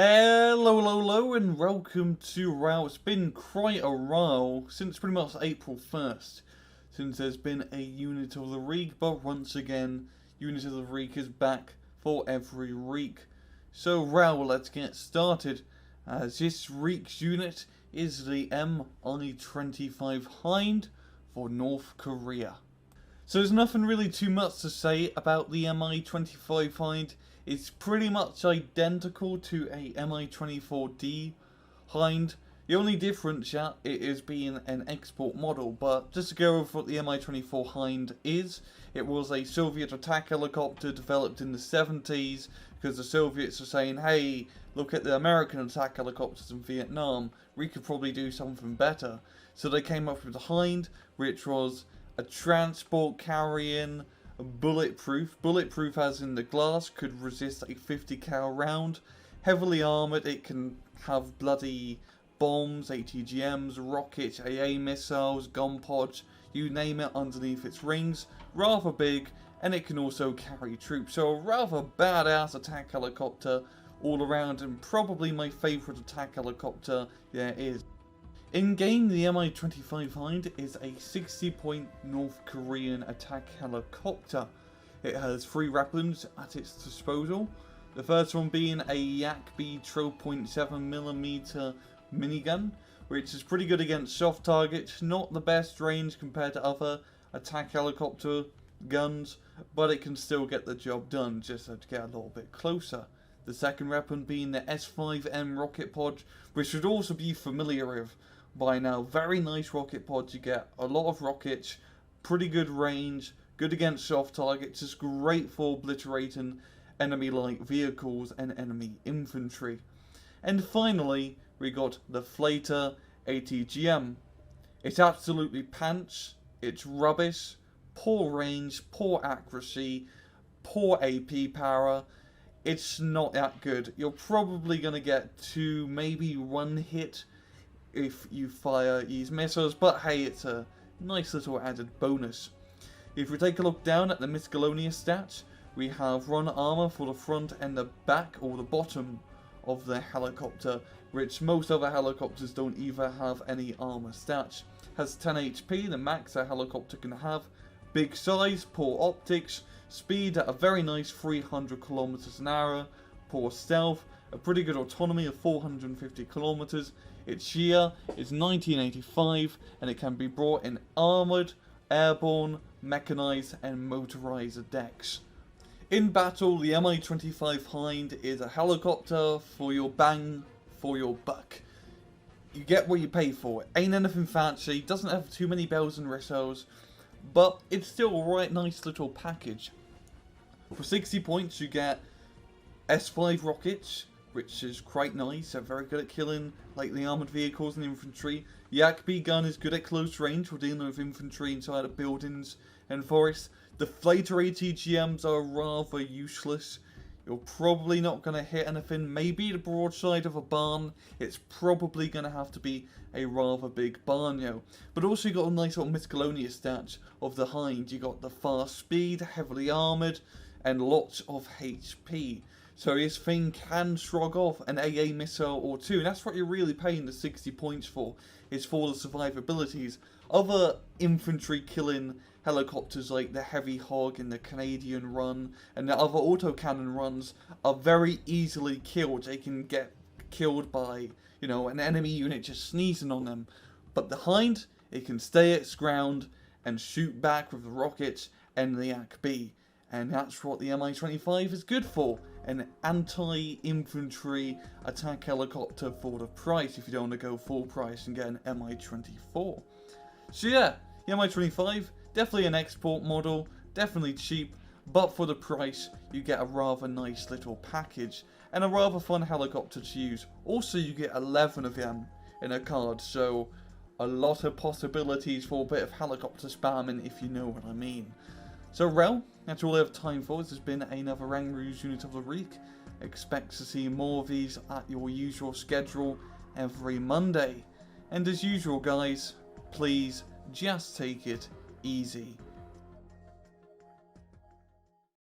Hello, and welcome to RAW. It's been quite a while, since pretty much April 1st, since there's been a Unit of the Week, but once again, Unit of the Week is back for every week. So RAW, let's get started, as this week's unit is the MI-25 Hind for North Korea. So there's nothing really too much to say about the MI-25 Hind. It's pretty much identical to a MI-24D Hind. The only difference, it is being an export model, but just to go over what the MI-24 Hind is, it was a Soviet attack helicopter developed in the 70s because the Soviets are saying, hey, look at the American attack helicopters in Vietnam, we could probably do something better. So they came up with the Hind, which was a transport carrying bulletproof as in the glass, could resist a 50 cal round, heavily armoured. It can have bloody bombs, ATGMs, rockets, AA missiles, gun pods, you name it, underneath its wings, rather big, and it can also carry troops, so a rather badass attack helicopter all around, and probably my favourite attack helicopter there is. In game, the MI-25 Hind is a 60-point North Korean attack helicopter. It has 3 weapons at its disposal. The first one being a Yak-B 12.7mm minigun, which is pretty good against soft targets. Not the best range compared to other attack helicopter guns, but it can still get the job done, just have to get a little bit closer. The second weapon being the S5M rocket pod, which should also be familiar with by now. Very nice rocket pods. You get a lot of rockets, pretty good range, good against soft targets, it's great for obliterating enemy light vehicles and enemy infantry. And finally, we got the Flater ATGM. It's absolutely pants, it's rubbish, poor range, poor accuracy, poor AP power. It's not that good. You're probably going to get 2, maybe 1 hit if you fire these missiles, but hey, it's a nice little added bonus. If we take a look down at the miscellaneous stats, we have run armor for the front and the back, or the bottom of the helicopter, which most other helicopters don't either have any armor stats. Has 10 HP, the max a helicopter can have. Big size, poor optics, speed at a very nice 300 km an hour, poor stealth, a pretty good autonomy of 450 km. Its year is 1985, and it can be brought in armoured, airborne, mechanized and motorized decks. In battle, the MI-25 Hind is a helicopter for your bang for your buck. You get what you pay for. It ain't anything fancy, doesn't have too many bells and whistles, but it's still a right nice little package. For 60 points you get S5 rockets, which is quite nice. They're very good at killing lightly armoured vehicles and infantry. Yak-B gun is good at close range for dealing with infantry inside of buildings and forests. The Flater ATGMs are rather useless. You're probably not going to hit anything. Maybe the broadside of a barn. It's probably going to have to be a rather big barn, But also you got a nice little miscellaneous stats of the Hind. You got the fast speed, heavily armoured, and lots of HP. So this thing can shrug off an AA missile or 2, and that's what you're really paying the 60 points for, is for the survivabilities. Other infantry killing helicopters like the Heavy Hog and the Canadian Run and the other autocannon runs are very easily killed. They can get killed by, an enemy unit just sneezing on them. But the Hind, it can stay its ground and shoot back with the rockets and the Yak-B. And that's what the MI-25 is good for. An anti-infantry attack helicopter for the price, if you don't want to go full price and get an MI-24. So yeah, the MI-25, definitely an export model, definitely cheap, but for the price you get a rather nice little package and a rather fun helicopter to use. Also you get 11 of them in a card, so a lot of possibilities for a bit of helicopter spamming, if you know what I mean. So, well, that's all I have time for. This has been another RANGROO's Unit of the Week. Expect to see more of these at your usual schedule every Monday. And as usual, guys, please just take it easy.